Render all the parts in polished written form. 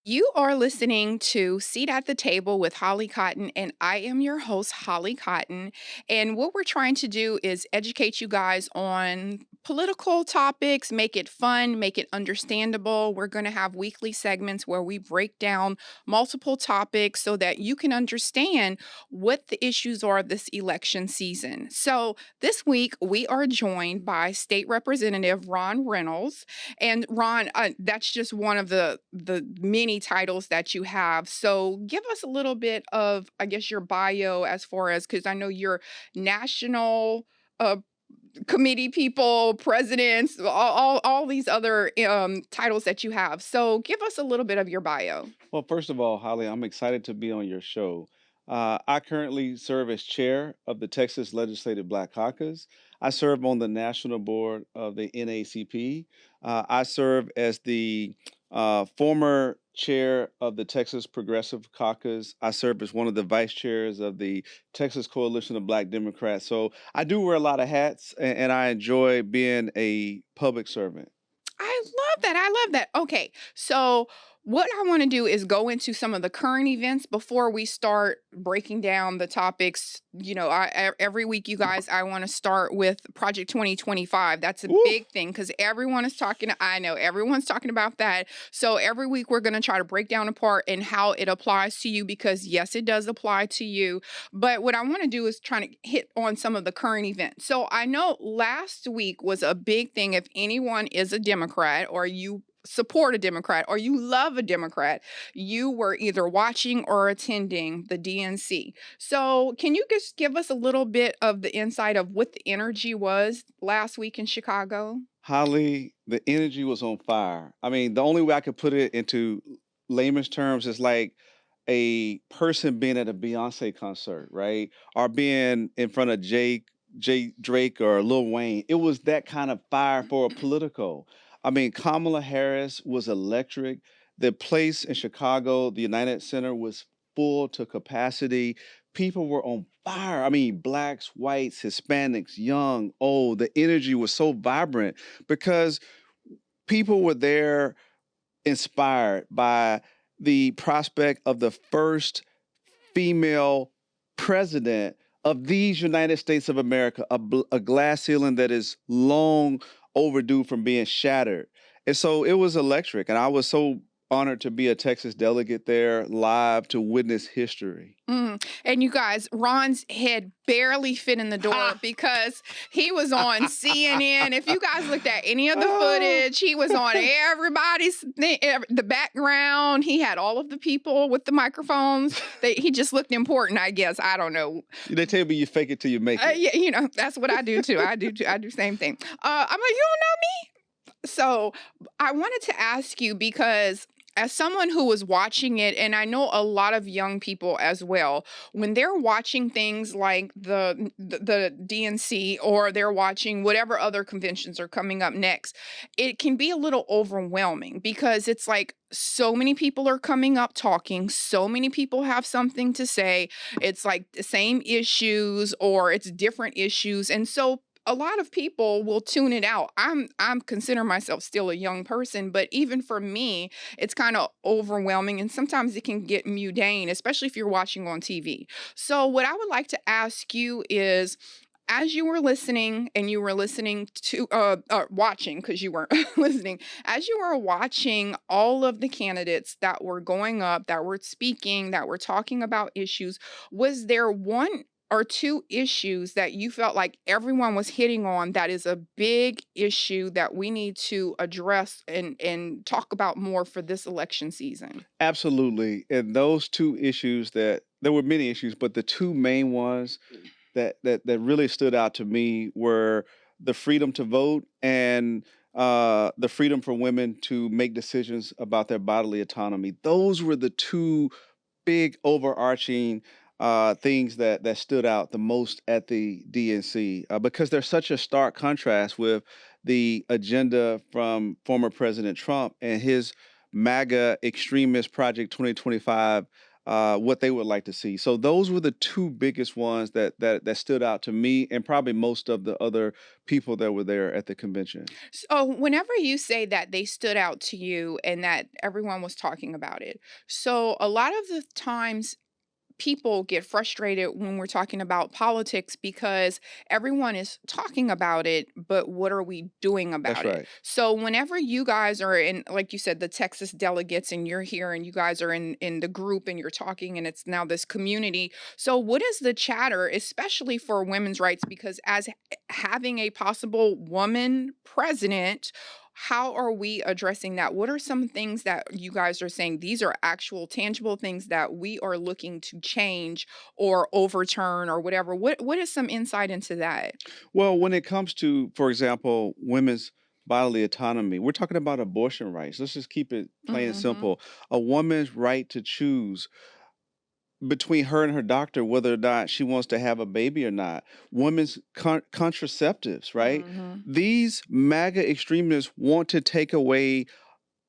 You are listening to Seat at the Table with Holly Cotton, and I am your host, Holly Cotton. And what we're trying to do is educate you guys on political topics, make it fun, make it understandable. We're going to have weekly segments where we break down multiple topics so that you can understand what the issues are this election season. So this week, we are joined by State Representative Ron Reynolds. And Ron, that's just one of the many titles that you have. So give us a little bit of, I guess, your bio as far as because I know you're national uh, committee people, presidents, all these other titles that you have. So give us a little bit of your bio. Well, first of all, Holly, I'm excited to be on your show. I currently serve as chair of the Texas Legislative Black Caucus. I serve on the national board of the NACP. I serve as the former chair of the Texas Progressive Caucus. I serve as one of the vice chairs of the Texas Coalition of Black Democrats. So I do wear a lot of hats, and I enjoy being a public servant. I love that. I love that. Okay. So, what I want to do is go into some of the current events before we start breaking down the topics. Every week, you guys, I want to start with Project 2025. That's a Woo! big thing because everyone is talking. I know everyone's talking about that. So, every week, we're going to try to break down apart and how it applies to you because, yes, it does apply to you. But what I want to do is try to hit on some of the current events. So, I know last week was a big thing. If anyone is a Democrat or you support a Democrat or you love a Democrat, you were either watching or attending the DNC. So, can you just give us a little bit of the insight of what the energy was last week in Chicago? Holly, the energy was on fire. I mean, the only way I could put it into layman's terms is like a person being at a Beyonce concert, right? Or being in front of Jay Drake or Lil Wayne. It was that kind of fire for a political. I mean, Kamala Harris was electric. The place in Chicago, the United Center, was full to capacity. People were on fire. I mean, blacks, whites, Hispanics, young, old. The energy was so vibrant because people were there inspired by the prospect of the first female president of these United States of America, a glass ceiling that is long overdue from being shattered. And so it was electric. And I was so honored to be a Texas delegate there live to witness history. And you guys, Ron's head barely fit in the door Ha! because he was on CNN. If you guys looked at any of the Oh, footage, he was on everybody's the background. He had all of the people with the microphones. He just looked important, I guess. I don't know. they tell me you fake it till you make it. Yeah, that's what I do too. I do too. I do same thing. I'm like, you don't know me. So I wanted to ask you because as someone who was watching it, and I know a lot of young people as well, when they're watching things like the DNC or they're watching whatever other conventions are coming up next, it can be a little overwhelming because it's like so many people are coming up talking, so many people have something to say. It's like the same issues or it's different issues. And so a lot of people will tune it out. I'm consider myself still a young person, but even for me, it's kind of overwhelming and sometimes it can get mundane, especially if you're watching on TV. So what I would like to ask you is as you were listening and you were listening to watching because you weren't listening as you were watching all of the candidates that were going up that were speaking that were talking about issues, was there one or two issues that you felt like everyone was hitting on that is a big issue that we need to address and talk about more for this election season? Absolutely. And those two issues that there were many issues, but the two main ones that really stood out to me were the freedom to vote and the freedom for women to make decisions about their bodily autonomy. Those were the two big overarching things that stood out the most at the DNC because there's such a stark contrast with the agenda from former President Trump and his MAGA extremist Project 2025 what they would like to see. So those were the two biggest ones that stood out to me, and probably most of the other people that were there at the convention. So, whenever you say that they stood out to you and that everyone was talking about it, so a lot of the times people get frustrated when we're talking about politics because everyone is talking about it, but what are we doing That's about it? right. So whenever you guys are in, like you said, the Texas delegates, and you're here and you guys are in the group and you're talking, and it's now this community. So what is the chatter, especially for women's rights? Because as having a possible woman president, how are we addressing that? What are some things that you guys are saying? These are actual tangible things that we are looking to change or overturn or whatever. What is some insight into that? Well, when it comes to, for example, women's bodily autonomy, we're talking about abortion rights. Let's just keep it plain and Mhm. simple. A woman's right to choose between her and her doctor whether or not she wants to have a baby or not. Women's contraceptives, right? Mhm. These MAGA extremists want to take away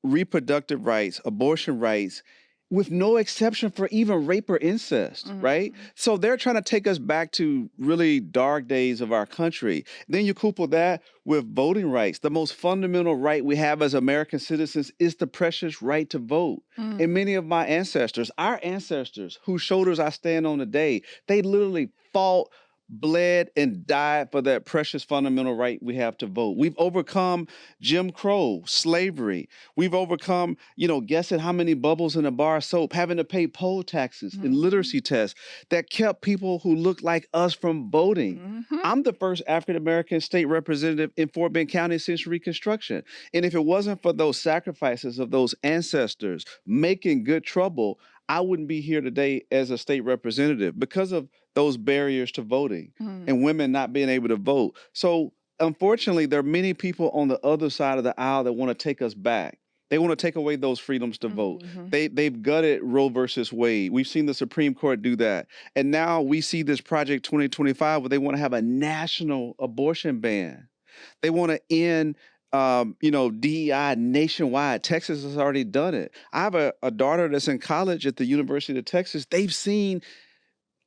reproductive rights, abortion rights, with no exception for even rape or incest, right? Mhm. So they're trying to take us back to really dark days of our country. Then you couple that with voting rights. The most fundamental right we have as American citizens is the precious right to vote. And Mm. many of my ancestors, our ancestors, whose shoulders I stand on today, they literally fought, bled, and died for that precious fundamental right we have to vote. We've overcome Jim Crow, slavery. We've overcome, guessing how many bubbles in a bar of soap, having to pay poll taxes and Mhm. literacy tests that kept people who look like us from voting. Mhm. I'm the first African American state representative in Fort Bend County since Reconstruction. And if it wasn't for those sacrifices of those ancestors making good trouble, I wouldn't be here today as a state representative because of those barriers to voting Mm. and women not being able to vote. So unfortunately, there are many people on the other side of the aisle that want to take us back. They want to take away those freedoms to vote. Mhm. They've gutted Roe versus Wade. We've seen the Supreme Court do that. And now we see this Project 2025 where they want to have a national abortion ban. They want to end DEI nationwide. Texas has already done it. I have a daughter that's in college at the University of Texas. They've seen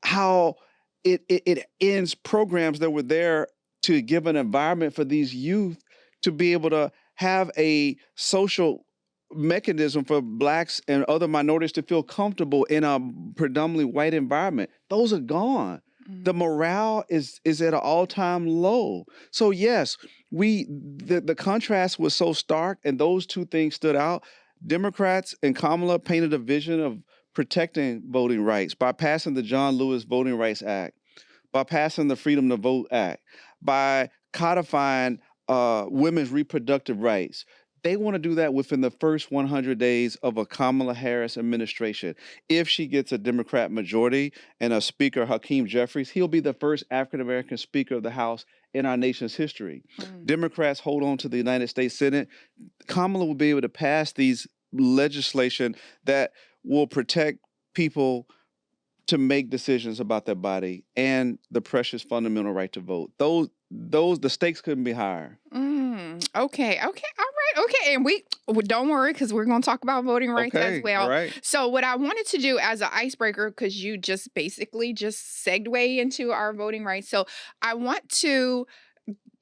how it ends programs that were there to give an environment for these youth to be able to have a social mechanism for blacks and other minorities to feel comfortable in a predominantly white environment. Those are gone. The Mm. morale is at an all-time low. So yes, the contrast was so stark, and those two things stood out. Democrats and Kamala painted a vision of protecting voting rights by passing the John Lewis Voting Rights Act, by passing the Freedom to Vote Act, by codifying women's reproductive rights. They want to do that within the first 100 days of a Kamala Harris administration. If she gets a Democrat majority and a Speaker, Hakeem Jeffries, he'll be the first African American Speaker of the House in our nation's history. Mm. Democrats hold on to the United States Senate. Kamala will be able to pass these legislation that will protect people to make decisions about their body and the precious fundamental right to vote. Those the stakes couldn't be higher. Okay. Okay. All right. Okay. And don't worry, because we're going to talk about voting rights as Okay, all well. right. So what I wanted to do as an icebreaker, because you just basically just segue into our voting rights. So I want to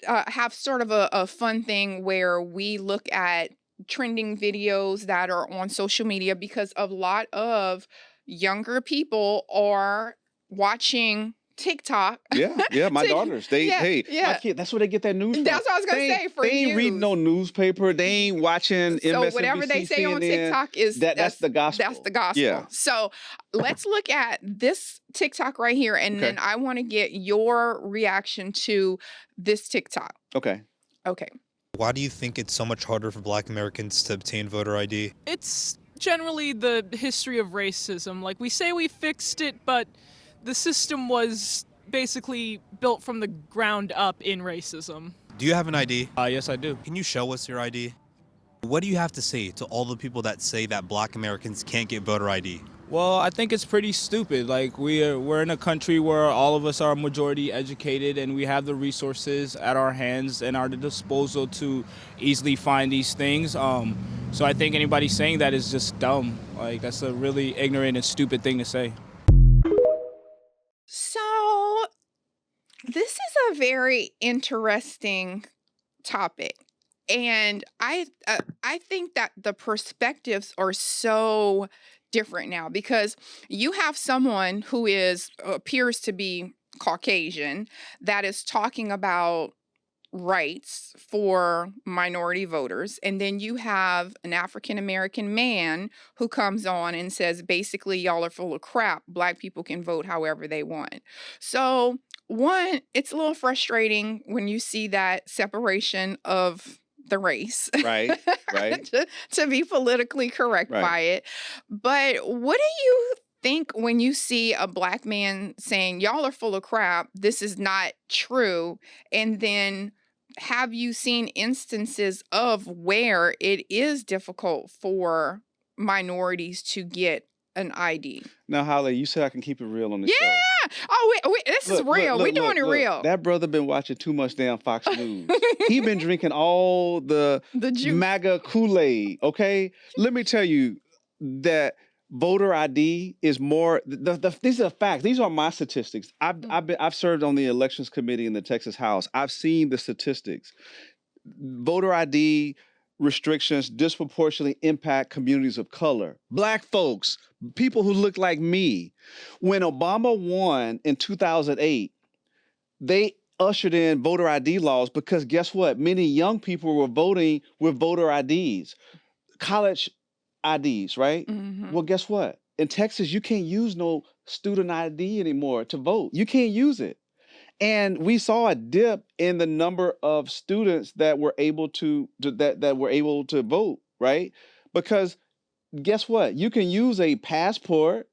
have sort of a fun thing where we look at trending videos that are on social media, because a lot of younger people are watching TikTok. Yeah, yeah. My Tik- daughters, they yeah, hey, my yeah. kid, that's where they get that news from. That's what I was gonna say for They ain't reading news. no newspaper. They ain't watching So whatever they MSNBC, say on CNN. TikTok is That's the that's the gospel. gospel. Yeah. So let's look at this TikTok right here, and Okay. then I want to get your reaction to this TikTok. Okay. Okay. Why do you think it's so much harder for Black Americans to obtain voter ID? It's generally the history of racism. Like, we say we fixed it, but the system was basically built from the ground up in racism. Do you have an ID? Yes, I do. Can you show us your ID? What do you have to say to all the people that say that Black Americans can't get voter ID? Well, I think it's pretty stupid. Like, we're in a country where all of us are majority educated and we have the resources at our hands and our disposal to easily find these things. So I think anybody saying that is just dumb. Like, that's a really ignorant and stupid thing to say. So this is a very interesting topic. And I think that the perspectives are so different now because you have someone who appears to be Caucasian that is talking about rights for minority voters, and then you have an African American man who comes on and says basically y'all are full of crap, black people can vote however they want. So one, it's a little frustrating when you see that separation of the race Right, right, to be politically correct right. by it. But what do you think when you see a black man saying y'all are full of crap, this is not true, and then have you seen instances of where it is difficult for minorities to get an ID? Now, Holly, you said I can keep it real on the show. Yeah. Oh, wait, this is real. We're doing it real. That brother been watching too much damn Fox News. He been drinking all the juice. MAGA Kool-Aid, okay? Let me tell you that voter ID is more. These are facts. These are my statistics. I've served on the elections committee in the Texas House. I've seen the statistics. Voter ID restrictions disproportionately impact communities of color, black folks, people who look like me. When Obama won in 2008, they ushered in voter ID laws because guess what? Many young people were voting with voter IDs, college IDs, right? Mhm. Well, guess what? In Texas, you can't use no student ID anymore to vote. You can't use it. And we saw a dip in the number of students that were able to vote, right? Because guess what? You can use a passport.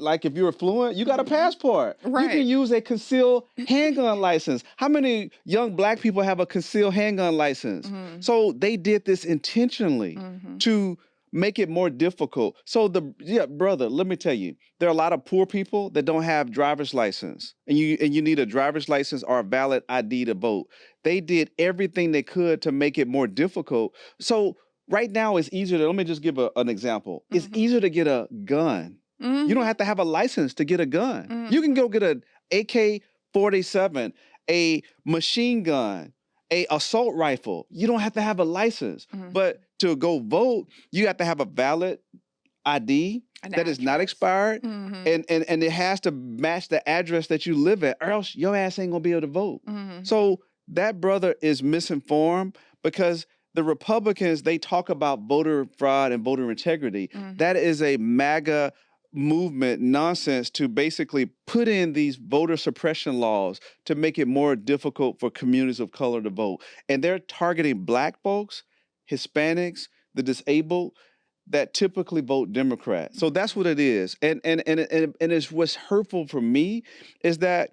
Like if you're fluent, you got a passport. You Right. can use a concealed handgun license. How many young black people have a concealed handgun license? Mhm. So they did this intentionally Mhm. to make it more difficult. So brother, let me tell you, there are a lot of poor people that don't have driver's license, and you need a driver's license or a valid ID to vote. They did everything they could to make it more difficult. So right now it's easier to, let me just give an example. It's Mhm. easier to get a gun. You don't have to have a license to get a gun. Mhm. You can go get an AK-47, a machine gun, a assault rifle. You don't have to have a license. Mhm. But to go vote, you have to have a valid ID that is not expired, Mhm. and it has to match the address that you live at, or else your ass ain't gonna be able to vote. Mhm. So that brother is misinformed because the Republicans, they talk about voter fraud and voter integrity. Mhm. That is a MAGA movement nonsense to basically put in these voter suppression laws to make it more difficult for communities of color to vote. And they're targeting black folks, Hispanics, the disabled that typically vote Democrat. So that's what it is. And it's what's hurtful for me is that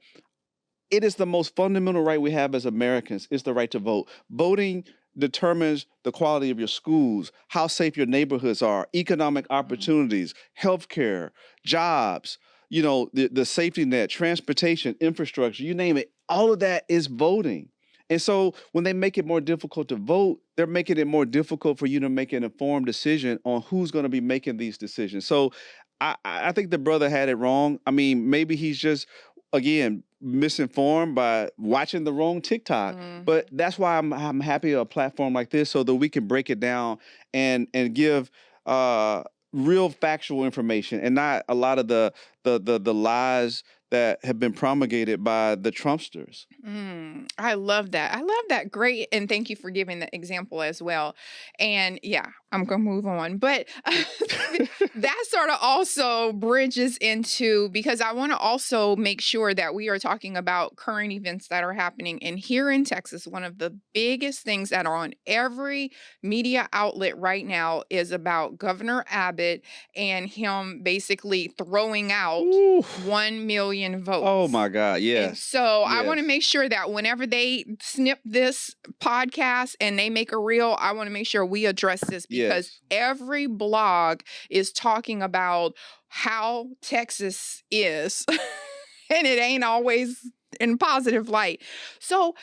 it is the most fundamental right we have as Americans, is the right to vote. Voting determines the quality of your schools, how safe your neighborhoods are, economic opportunities, healthcare, jobs, the safety net, transportation, infrastructure, you name it. All of that is voting. And so when they make it more difficult to vote, they're making it more difficult for you to make an informed decision on who's going to be making these decisions. So I think the brother had it wrong. I mean, maybe he's just, again, misinformed by watching the wrong TikTok. But that's why I'm happy a platform like this so that we can break it down and give real factual information and not a lot of the lies that have been promulgated by the Trumpsters. I love that. I love that. Great. And thank you for giving the example as well. And yeah, I'm going to move on. But that sort of also bridges into, because I want to also make sure that we are talking about current events that are happening. And here in Texas, one of the biggest things that are on every media outlet right now is about Governor Abbott and him basically throwing out Ooh. 1 million votes. Oh my God, And yes. so I want to Yes. make sure that whenever they snip this podcast and they make a reel, I want to make sure we address this because Yes. every blog is talking about how Texas is, and it ain't always in positive light. So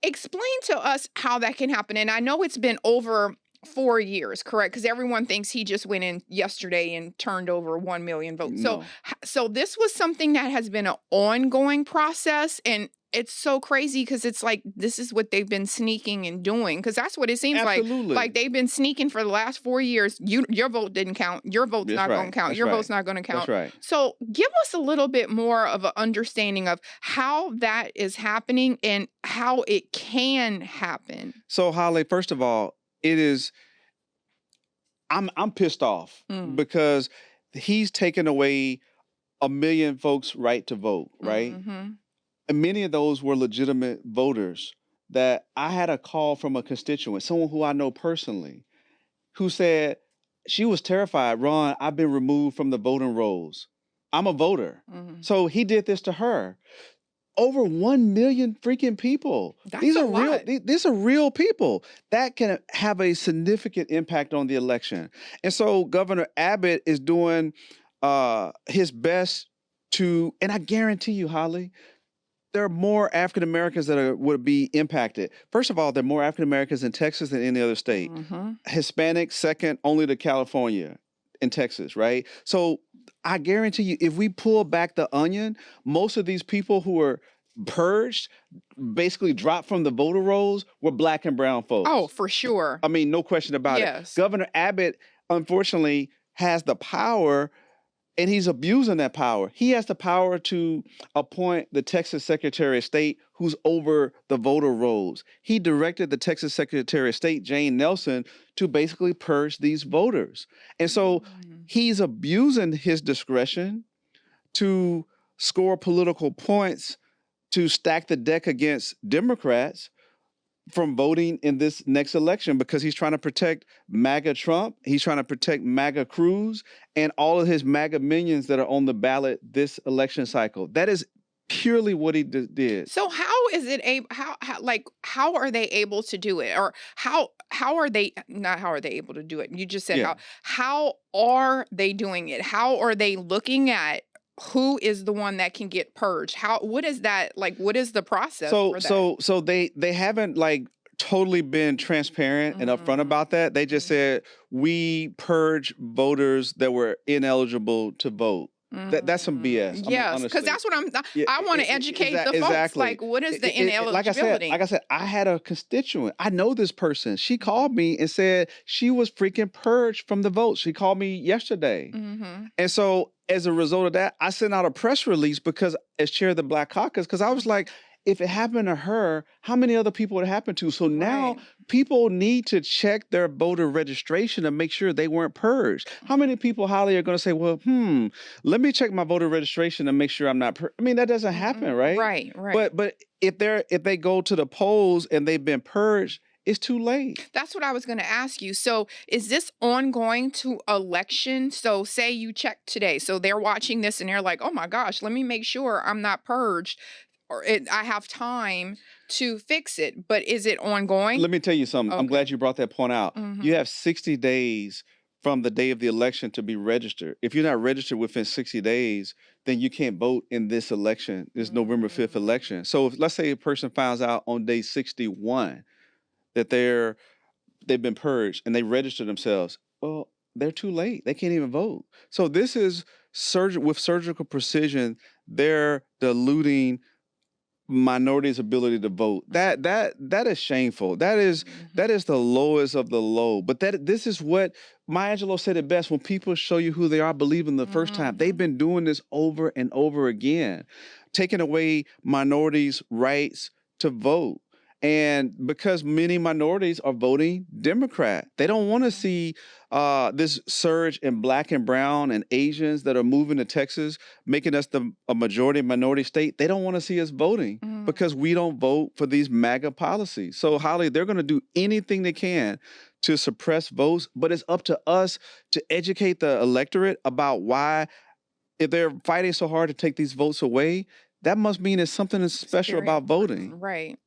explain to us how that can happen. And I know it's been over 4 years, correct? Because everyone thinks he just went in yesterday and turned over 1 million votes. So, No. so this was something that has been an ongoing process, and it's so crazy because it's like this is what they've been sneaking and doing. Because that's what it seems like. Like Absolutely. they've been sneaking for the last 4 years. Your vote didn't count. Your vote's That's not going to right. count. That's Your right. vote's not going to That's count. right. So, give us a little bit more of an understanding of how that is happening and how it can happen. So, Holly, first of all, it is I'm pissed off Mm. because he's taken away a million folks' right to vote, right? Mhm. And many of those were legitimate voters that I had a call from a constituent, someone who I know personally, who said she was terrified. Ron, I've been removed from the voting rolls. I'm a voter. Mhm. So he did this to her. Over 1 million freaking people. That's These a are real, lot. these are real people that can have a significant impact on the election. And so Governor Abbott is doing his best to, and I guarantee you, Holly, there are more African Americans that would be impacted. First of all, there are more African Americans in Texas than any other state. Mhm. Hispanic, second only to California and Texas, right? So I guarantee you, if we pull back the onion, most of these people who are purged, basically dropped from the voter rolls, were black and brown Oh, folks. for sure. I mean, no question about it. Yes. Governor Abbott, unfortunately, has the power and he's abusing that power. He has the power to appoint the Texas Secretary of State who's over the voter rolls. He directed the Texas Secretary of State, Jane Nelson, to basically purge these voters. And so Mm. he's abusing his discretion to score political points to stack the deck against Democrats from voting in this next election because he's trying to protect MAGA Trump, he's trying to protect MAGA Cruz, and all of his MAGA minions that are on the ballot this election cycle. That is purely what he did. So how is it able how are they able to do it? Or how are they not how are they able to do it? You just said Yeah. how are they doing it? How are they looking at who is the one that can get purged? How what is that like what is the process So for that? so they haven't like totally been transparent and upfront Mm. about that. They just Mhm. said we purge voters that were ineligible to vote. That's some BS. I mean, Yes, because honestly. that's what Yeah, I want to educate the folks. exactly. Like, what is the Like I said, ineligibility? I had a constituent. I know this person. She called me and said she was freaking purged from the vote. She called me yesterday. Mm-hmm. And so as a result of that, I sent out a press release because as chair of the Black Caucus, because I was like, if it happened to her, how many other people would it happen to? So now Right. people need to check their voter registration to make sure they weren't purged. How many people, Holly, are going to say, well, let me check my voter registration to make sure I'm not I mean, that doesn't happen, right? Right, right. But if they go to the polls and they've been purged, it's too late. That's what I was going to ask you. So, is this ongoing to election? So, say you check today. So, they're watching this and they're like, oh my gosh, let me make sure I'm not purged or I have time to fix it. But is it ongoing? Let me tell you something. I'm Okay. glad you brought that point out. Mhm. You have 60 days from the day of the election to be registered. If you're not registered within 60 days, then you can't vote in this election, this November 5th election. So if let's say a person finds out on day 61 that they've been purged and they register themselves, well, they're too late. They can't even vote. So this is with surgical precision, they're diluting minorities' ability to vote. That is shameful. That is the lowest of the low. But this is what Maya Angelou said it best. When people show you who they are, believe them the first time. They've been doing this over and over again, taking away minorities' rights to vote. And because many minorities are voting Democrat, they don't want to see this surge in Black and brown and Asians that are moving to Texas, making us a majority minority state. They don't want to see us voting because we don't vote for these MAGA policies. So, Holly, they're going to do anything they can to suppress votes, but it's up to us to educate the electorate about why, if they're fighting so hard to take these votes away, that must mean there's something special Very about important. voting. Right.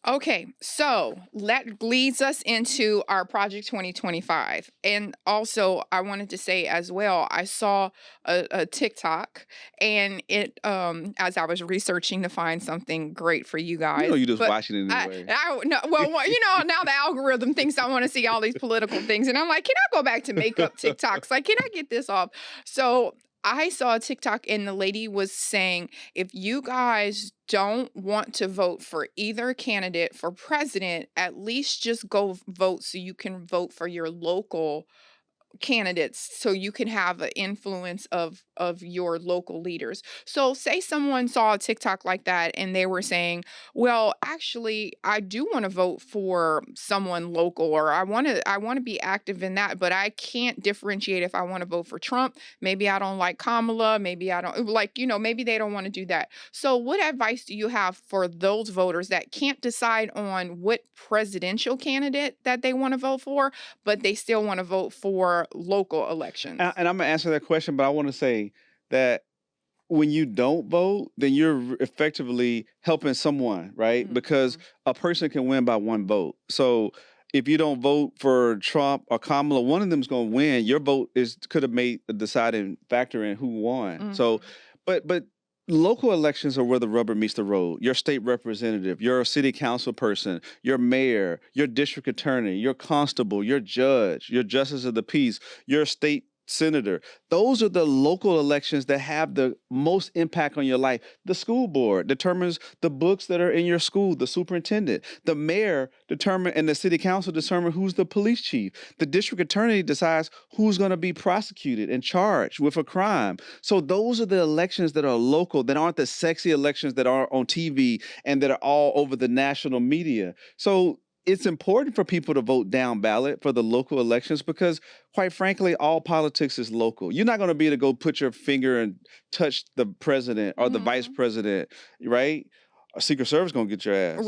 Okay, so that leads us into our Project 2025. And also, I wanted to say as well, I saw a TikTok and it as I was researching to find something great for you You know, guys. you just But watching it I, anyway. I no, well, now the algorithm thinks I want to see all these political things. And I'm like, can I go back to makeup TikToks? Like, can I get this off? So I saw a TikTok and the lady was saying, if you guys don't want to vote for either candidate for president, at least just go vote so you can vote for your local candidates so you can have an influence of your local leaders. So say someone saw a TikTok like that and they were saying, "Well, actually, I do want to vote for someone local or I want to be active in that, but I can't differentiate if I want to vote for Trump. Maybe I don't like Kamala, maybe I don't like, maybe they don't want to do that." So what advice do you have for those voters that can't decide on what presidential candidate that they want to vote for, but they still want to vote for local elections? And I'm gonna answer that question, but I want to say that when you don't vote, then you're effectively helping someone, right? Because Mhm. a person can win by one vote. So if you don't vote for Trump or Kamala, one of them's going to win. Your vote is could have made a deciding factor in who won. So, Mhm. but local elections are where the rubber meets the road. Your state representative, your city council person, your mayor, your district attorney, your constable, your judge, your justice of the peace, your state senator. Those are the local elections that have the most impact on your life. The school board determines the books that are in your school, the superintendent. The mayor and the city council determine who's the police chief. The district attorney decides who's going to be prosecuted and charged with a crime. So those are the elections that are local, that aren't the sexy elections that are on TV and that are all over the national media. So it's important for people to vote down ballot for the local elections because, quite frankly, all politics is local. You're not going to be able to go put your finger and touch the president or the vice Mhm. president, right? A Secret Service going to get your ass.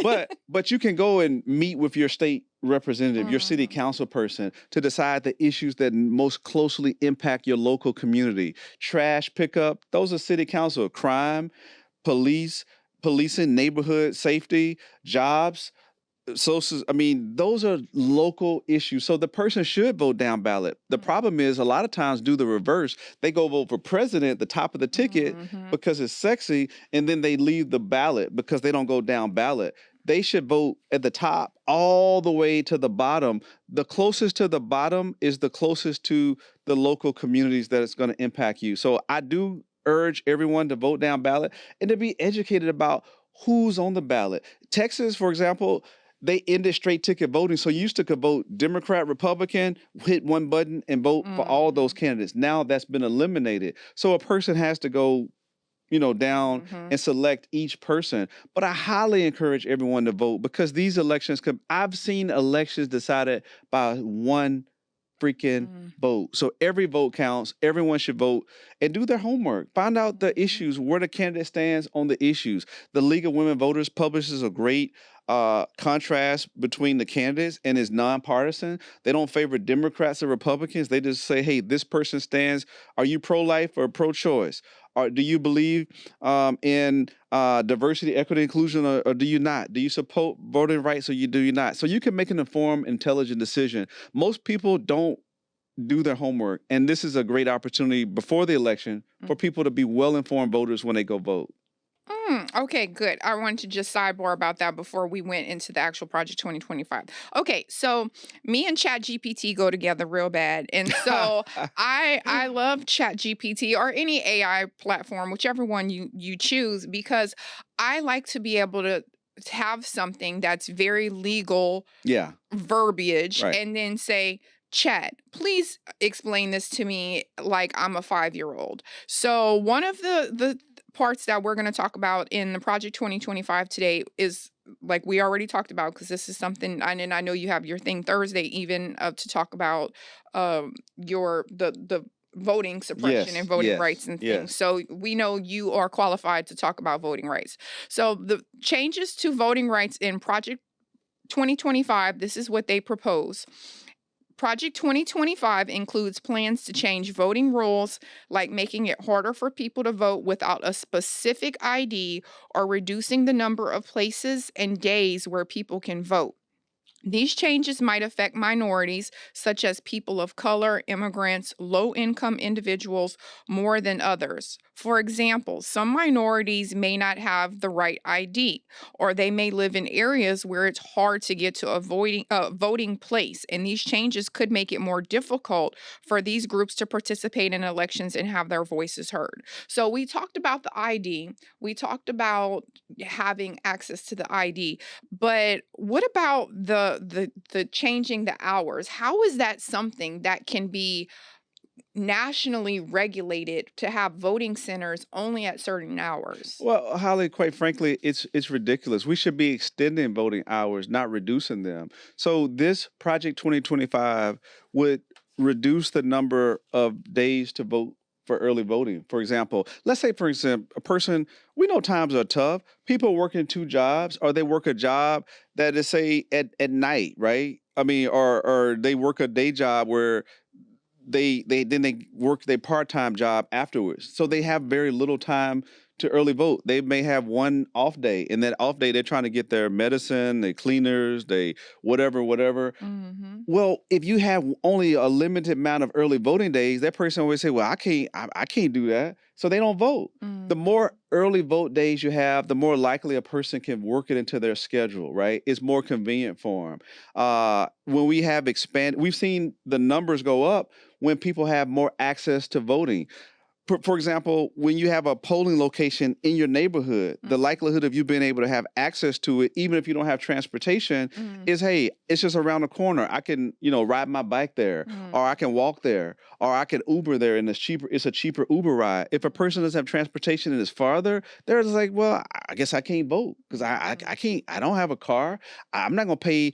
Right. But you can go and meet with your state representative, your city Mhm. council person to decide the issues that most closely impact your local community. Trash pickup, those are city council. Crime, police, policing, neighborhood safety, jobs, social. I mean, those are local issues. So the person should vote down ballot. The problem is a lot of times do the reverse. They go vote for president at the top of the ticket Mhm. because it's sexy, and then they leave the ballot because they don't go down ballot. They should vote at the top all the way to the bottom. The closest to the bottom is the closest to the local communities that it's going to impact you. So I do urge everyone to vote down ballot and to be educated about who's on the ballot. Texas, for example, they ended straight ticket voting. So you used to could vote Democrat, Republican, hit one button and vote for all those Mhm. candidates. Now that's been eliminated. So a person has to go, down Mhm. and select each person. But I highly encourage everyone to vote because these elections could, I've seen elections decided by one freaking Mhm. vote. So every vote counts. Everyone should vote and do their homework. Find out the Mhm. issues, where the candidate stands on the issues. The League of Women Voters publishes a great contrast between the candidates and is nonpartisan. They don't favor Democrats or Republicans. They just say, hey, this person stands. Are you pro-life or pro-choice? Or do you believe in diversity, equity, inclusion, or do you not? Do you support voting rights or do you not? So you can make an informed, intelligent decision. Most people don't do their homework, and this is a great opportunity before the election for people to be well-informed voters when they go vote. Okay, good. I wanted to just sidebar about that before we went into the actual Project 2025. Okay, so me and Chat GPT go together real bad. And so I love Chat GPT or any AI platform, whichever one you choose, because I like to be able to have something that's very legal Yeah, verbiage right. and then say, Chat, please explain this to me like I'm a 5-year-old. So one of the parts that we're going to talk about in the Project 2025 today is like we already talked about because this is something and I know you have your thing Thursday even to talk about the voting suppression and Yes, voting rights yes, and things. yes. So we know you are qualified to talk about voting rights. So the changes to voting rights in Project 2025, this is what they propose. Project 2025 includes plans to change voting rules, like making it harder for people to vote without a specific ID or reducing the number of places and days where people can vote. These changes might affect minorities, such as people of color, immigrants, low income individuals, more than others. For example, some minorities may not have the right ID, or they may live in areas where it's hard to get to a voting place. And these changes could make it more difficult for these groups to participate in elections and have their voices heard. So, we talked about the ID, we talked about having access to the ID. But what about the changing the hours? How is that something that can be nationally regulated to have voting centers only at certain hours? Well, Holly, quite frankly, it's ridiculous. We should be extending voting hours, not reducing them. So this Project 2025 would reduce the number of days to vote for early voting. For example, let's say, for example, a person, we know times are tough. People working two jobs, or they work a job that is, say, at night, right? I mean, or they work a day job where they work their part-time job afterwards, so they have very little time to early vote. They may have one off day, and that off day they're trying to get their medicine, their cleaners, they whatever. Hmm. Well, if you have only a limited amount of early voting days, that person always say, well, I can't do that, so they don't vote. The more early vote days you have, the more likely a person can work it into their schedule, right? It's more convenient for them. When we have we've seen the numbers go up when people have more access to voting. For example, when you have a polling location in your neighborhood, the likelihood of you being able to have access to it, even if you don't have transportation, is, hey, it's just around the corner. I can, ride my bike there, or I can walk there, or I can Uber there, and it's a cheaper Uber ride. If a person doesn't have transportation and is farther, they're just like, well, I guess I can't vote because I don't have a car. I'm not gonna pay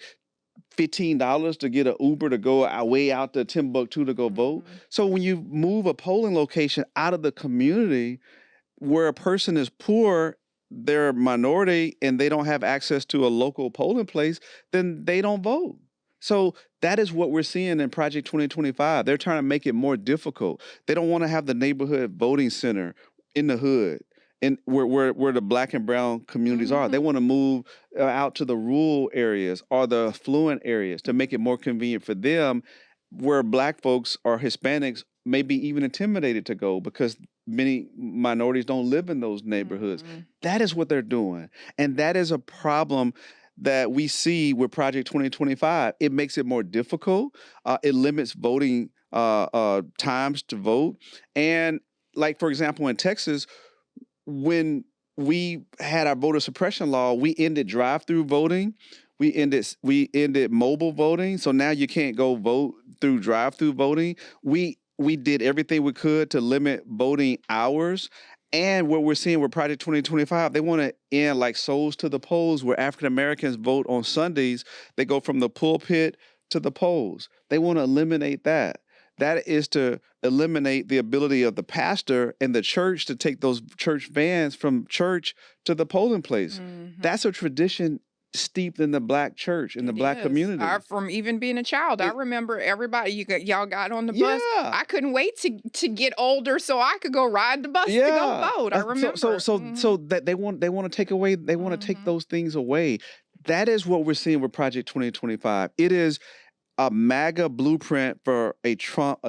$15 to get an Uber to go way out to Timbuktu to go vote. So when you move a polling location out of the community where a person is poor, they're a minority, and they don't have access to a local polling place, then they don't vote. So that is what we're seeing in Project 2025. They're trying to make it more difficult. They don't want to have the neighborhood voting center in the hood, and where the Black and brown communities are. They want to move out to the rural areas or the affluent areas to make it more convenient for them, where Black folks or Hispanics may be even intimidated to go because many minorities don't live in those neighborhoods. That is what they're doing. And that is a problem that we see with Project 2025. It makes it more difficult. It limits voting times to vote. And like, for example, in Texas, when we had our voter suppression law, we ended drive-through voting. We ended mobile voting. So now you can't go vote through drive-through voting. We did everything we could to limit voting hours. And what we're seeing with Project 2025, they want to end like souls to the polls, where African Americans vote on Sundays. They go from the pulpit to the polls. They want to eliminate that. That is to eliminate the ability of the pastor and the church to take those church vans from church to the polling place. That's a tradition steeped in the Black church, in the Black community. From even being a child, I remember everybody. Y'all got on the bus. I couldn't wait to get older so I could go ride the bus to go vote. I remember. So that they want to take away. They want to take those things away. That is what we're seeing with Project 2025. It is a MAGA blueprint for a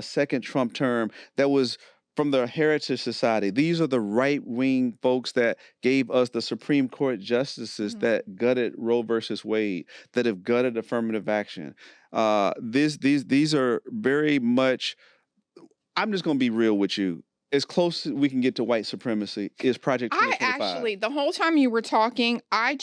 second Trump term that was from the Heritage Society. These are the right-wing folks that gave us the Supreme Court justices that gutted Roe versus Wade, that have gutted affirmative action. These are very much, I'm just going to be real with you. As close as we can get to white supremacy is Project 2025. I actually, the whole time you were talking, I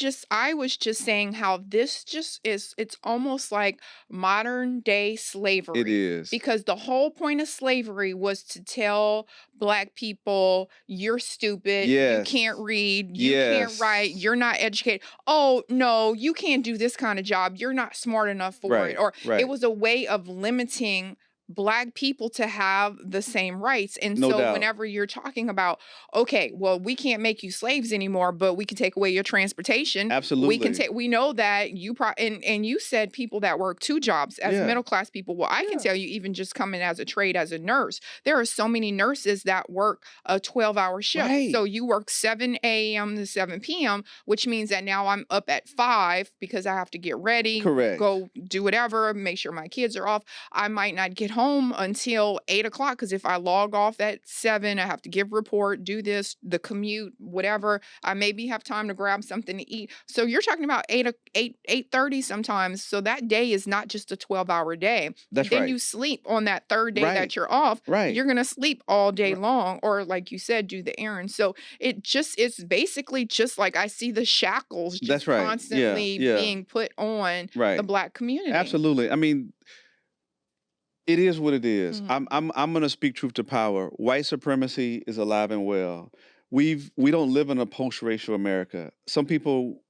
was just saying how this just is, it's almost like modern day slavery. It is. Because the whole point of slavery was to tell Black people, you're stupid, you can't read, you can't write, you're not educated. Oh, no, you can't do this kind of job. You're not smart enough for it. Or it was a way of limiting Black people to have the same rights. And No so doubt. whenever you're talking about, okay, well, we can't make you slaves anymore, but we can take away your transportation. We can Absolutely. take, we know that and you said people that work two jobs as Yeah. middle class people. Well, I can Yeah. tell you, even just coming as a trade as a nurse, there are so many nurses that work a 12-hour shift. Right. So you work 7 a.m. to 7 p.m., which means that now I'm up at 5 because I have to get ready, Correct. go do whatever, make sure my kids are off. I might not get home until 8 o'clock because if I log off at 7, I have to give report, do this, the commute, whatever. I maybe have time to grab something to eat. So you're talking about 8:30 sometimes. So that day is not just a 12-hour day. That's Then right. you sleep on that third day Right. that you're off. Right. You're gonna sleep all day Right. long, or like you said, do the errands. So it's basically just like I see the shackles just That's right. Yeah. constantly Yeah. being put on the Right. Black community. Absolutely. I mean, it is what it is. Mhm. I'm going to speak truth to power. White supremacy is alive and well. We don't live in a post-racial America. Some people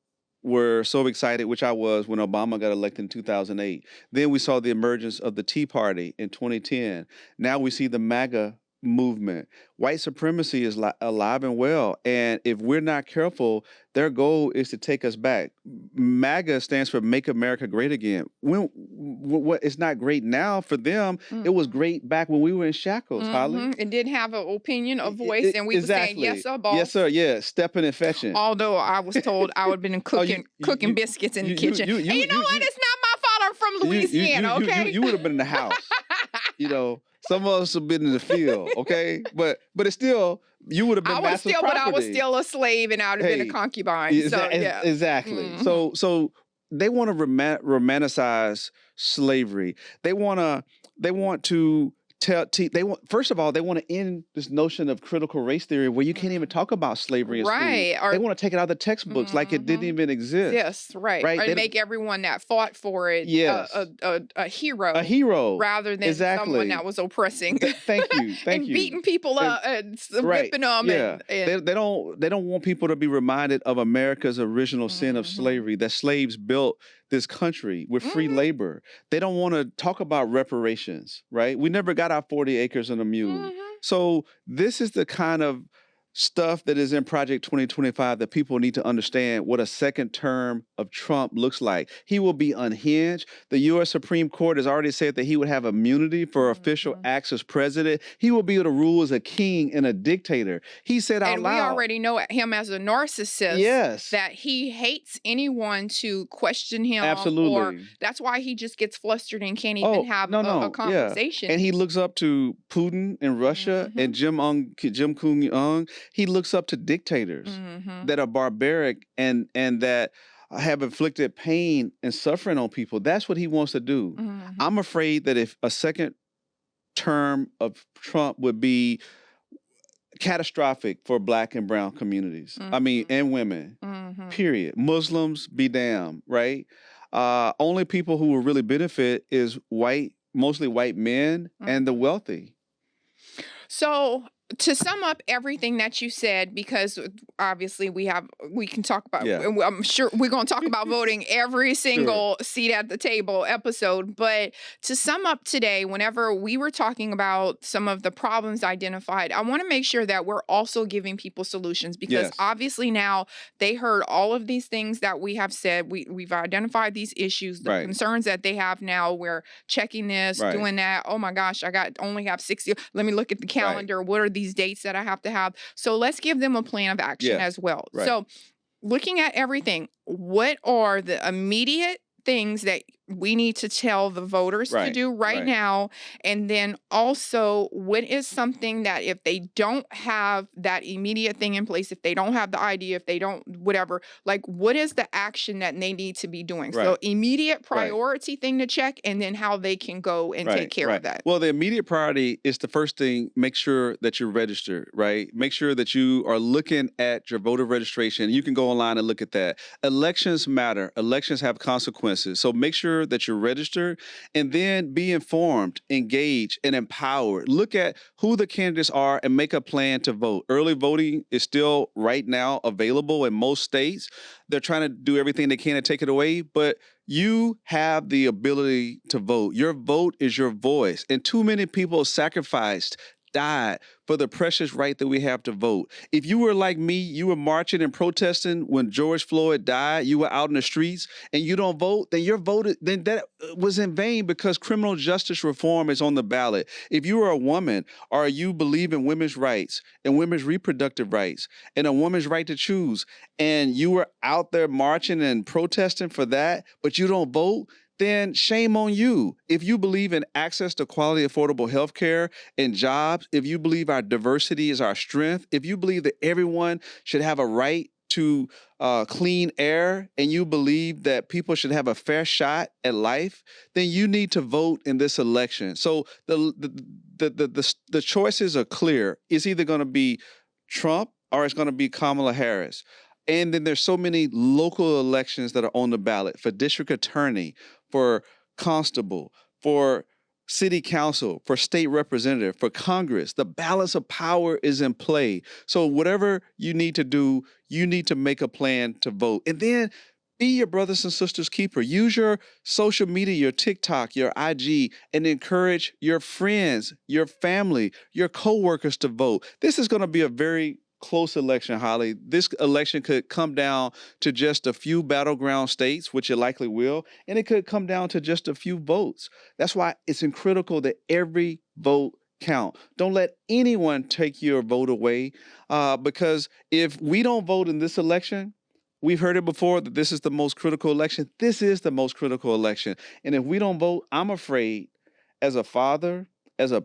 were so excited, which I was, when Obama got elected in 2008. Then we saw the emergence of the Tea Party in 2010. Now we see the MAGA movement. White supremacy is alive and well. And if we're not careful, their goal is to take us back. MAGA stands for Make America Great Again. What it's not great now for them, it was Mhm. great back when we were in shackles, Holly. Mhm. It did have an opinion, a voice, and we were saying, Exactly. yes, sir, boss. Yes, sir. Yeah, stepping and fetching. Although I was told I would have been Oh, you, cooking you, biscuits in the you, kitchen. you, And you know what? It's not my fault. I'm from Louisiana, okay? You would have been in the house. You know, some of us have been in the field, okay? But it's still, you would have been master's property. But I was still a slave, and I would have been a Hey, concubine. So yeah, exactly. Mhm. So they want to romanticize slavery. They want to first of all, they want to end this notion of critical race theory where you can't even talk about slavery in school. Right. They want to take it out of the textbooks like it didn't Mhm. even exist. Yes, right. Right. And make everyone that fought for it Yes. a hero. A hero. Rather than Exactly. someone that was oppressing. Thank you. Thank and you. beating people up and whipping them. Yeah. And They don't want people to be reminded of America's original sin of Mhm. slavery, that slaves built this country with free Mhm. labor. They don't want to talk about reparations, right? We never got our 40 acres and a mule. Mhm. So this is the kind of stuff that is in Project 2025 that people need to understand what a second term of Trump looks like. He will be unhinged. The U.S. Supreme Court has already said that he would have immunity for official Mhm. acts as president. He will be able to rule as a king and a dictator. He said out And loud. we already know him as a narcissist. Yes. That he hates anyone to question him. Or Absolutely. that's why he just gets flustered and can't even have a Yeah. conversation. And he looks up to Putin in Russia and Kim Jong-un. He looks up to dictators Mhm. that are barbaric and that have inflicted pain and suffering on people. That's what he wants to do. Mhm. I'm afraid that if a second term of Trump would be catastrophic for Black and brown communities. I mean, and women, Mhm. period. Muslims be damned, right? Only people who will really benefit is mostly white men and the wealthy. So to sum up everything that you said, because obviously we can talk about, Yeah. I'm sure we're going to talk about voting every single seat at the table episode. But to sum up today, whenever we were talking about some of the problems identified, I want to make sure that we're also giving people solutions, because Yes. obviously now they heard all of these things that we have said. We've identified these issues, the Right. concerns that they have now. We're checking this, Right. doing that. Oh my gosh, only have 60. Let me look at the calendar. What are these dates that I have to have? So let's give them a plan of action Yes. as well. Right. So looking at everything, what are the immediate things that we need to tell the voters to Right, do right right. now? And then also, what is something that if they don't have that immediate thing in place, if they don't have the idea, if they don't, whatever, like what is the action that they need to be doing? So Right. immediate priority thing to check, and then how they can go and take care of that. Well, the immediate priority is the first thing, make sure that you're registered, right? Make sure that you are looking at your voter registration. You can go online and look at that. Elections matter. Elections have consequences. So make sure that you're registered, and then be informed, engaged, and empowered. Look at who the candidates are and make a plan to vote. Early voting is still right now available in most states. They're trying to do everything they can to take it away, but You have the ability to vote. Your vote is your voice. And too many people sacrificed, died for the precious right that we have to vote. If you were like me, you were marching and protesting when George Floyd died, you were out in the streets and you don't vote, then your vote, then that was in vain because criminal justice reform is on the ballot. If you are a woman or you believe in women's rights and women's reproductive rights and a woman's right to choose, and you were out there marching and protesting for that, but you don't vote, then shame on you. If you believe in access to quality, affordable health care and jobs, if you believe our diversity is our strength, if you believe that everyone should have a right to clean air, and you believe that people should have a fair shot at life, then you need to vote in this election. So the choices are clear. It's either going to be Trump or it's going to be Kamala Harris. And then there's so many local elections that are on the ballot for district attorney, for constable, for city council, for state representative, for Congress. The balance of power is in play. So whatever you need to do, you need to make a plan to vote. And then be your brothers and sisters keeper. Use your social media, your TikTok, your IG, and encourage your friends, your family, your coworkers to vote. This is going to be a very close election, Holly. This election could come down to just a few battleground states, which it likely will, and it could come down to just a few votes. That's why it's critical that every vote count. Don't let anyone take your vote away, because if we don't vote in this election, we've heard it before that this is the most critical election. This is the most critical election. And if we don't vote, I'm afraid as a father, as a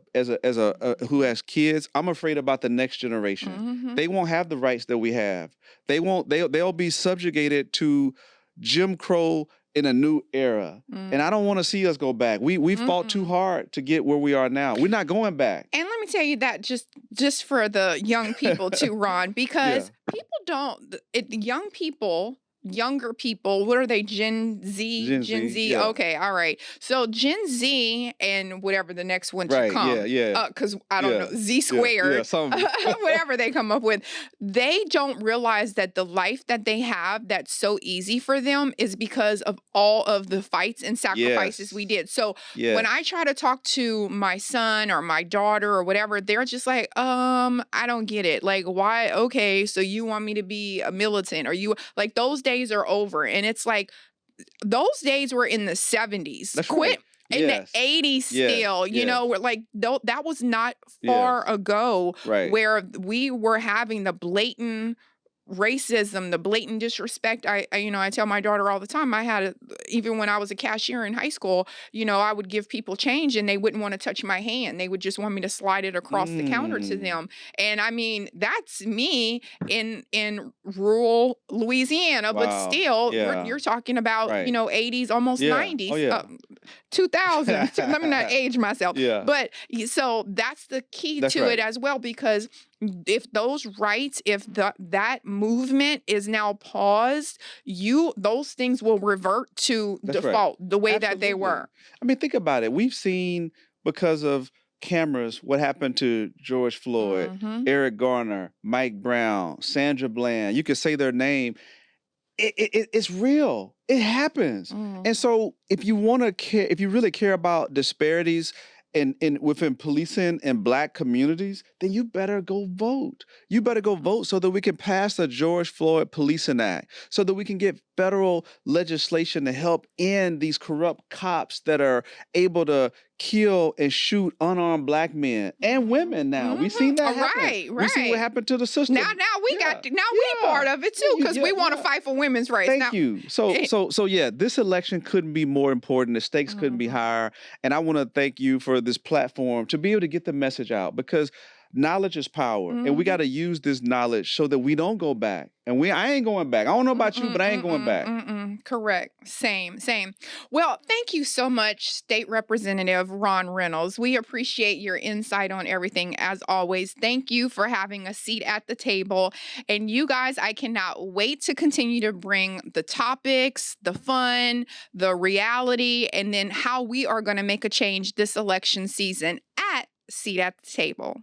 who has kids, I'm afraid about the next generation. Mm-hmm. They won't have the rights that we have. They'll be subjugated to Jim Crow in a new era. And I don't want to see us go back. We fought too hard to get where we are now. We're not going back. And let me tell you that just for the young people too, Ron, because people don't, younger people, what are they, Gen Z? Gen Z, yeah. Okay, all right. So Gen Z and whatever the next one should Right, come. yeah. Because I don't know, Z squared, whatever they come up with, they don't realize that the life that they have that's so easy for them is because of all of the fights and sacrifices we did. So when I try to talk to my son or my daughter or whatever, they're just like, I don't get it. Like, why? Okay, so you want me to be a militant, or you, like, those days are over. And it's like, those days were in the 70s. That's Quit. right. In the 80s still, you know, we're like, that was not far ago where we were having the blatant racism, the blatant disrespect. I tell my daughter all the time, even when I was a cashier in high school, I would give people change and they wouldn't want to touch my hand. They would just want me to slide it across the counter to them. And I mean, that's me in rural Louisiana, but still you're talking about, 80s, almost 90s, 2000. Let me not age myself. But so that's the key to it as well, because if those rights, if that movement is now paused, those things will revert to default the way that they were. I mean, think about it. We've seen, because of cameras, what happened to George Floyd, Eric Garner, Mike Brown, Sandra Bland. You could say their name. It's real. It happens. And so if you want to care, if you really care about disparities within policing and Black communities, then you better go vote. You better go vote so that we can pass the George Floyd Policing Act, so that we can get federal legislation to help end these corrupt cops that are able to kill and shoot unarmed Black men and women now. We've seen that happen. Right. We've seen what happened to the system. Now we part of it too, because we want to fight for women's rights. Thank you. So yeah, this election couldn't be more important. The stakes couldn't be higher. And I want to thank you for this platform to be able to get the message out, because knowledge is power, and we got to use this knowledge so that we don't go back. And I ain't going back. I don't know about you, but I ain't going back. Correct. Same. Well, thank you so much, State Representative Ron Reynolds. We appreciate your insight on everything, as always. Thank you for having a seat at the table. And you guys, I cannot wait to continue to bring the topics, the fun, the reality, and then how we are going to make a change this election season at Seat at the Table.